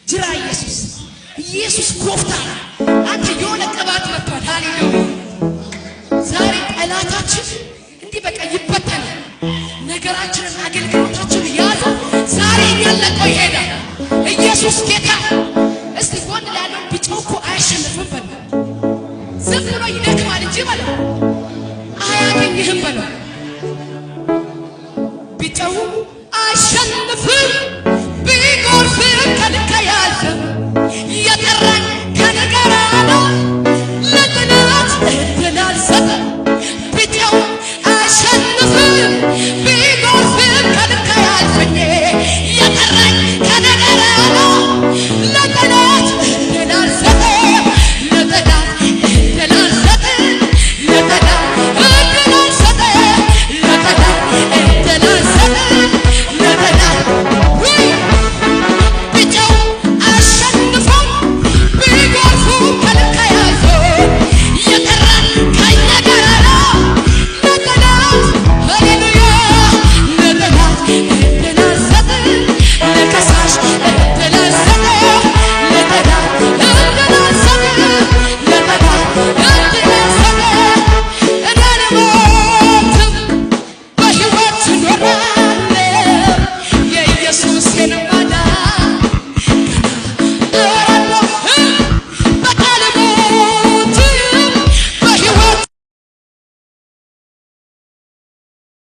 ጅራ ኢየሱስ ኮፍታ አንተ የሆነ ቅባት መጥቷል። ሃሌሉያ ዛሬ ጠላታችን እንዲህ በቃ ይበተናል። ነገራችንን አገልግሎታችን ያዘ ዛሬ ያለቀው ይሄዳል። ኢየሱስ ጌታ እስቲ ጎን ያለው ቢጮህ አያሸንፍም በል ዝም ብሎ ይደክማል እንጂ በል አያገኝህም በል ቢጮህ አያሸንፍም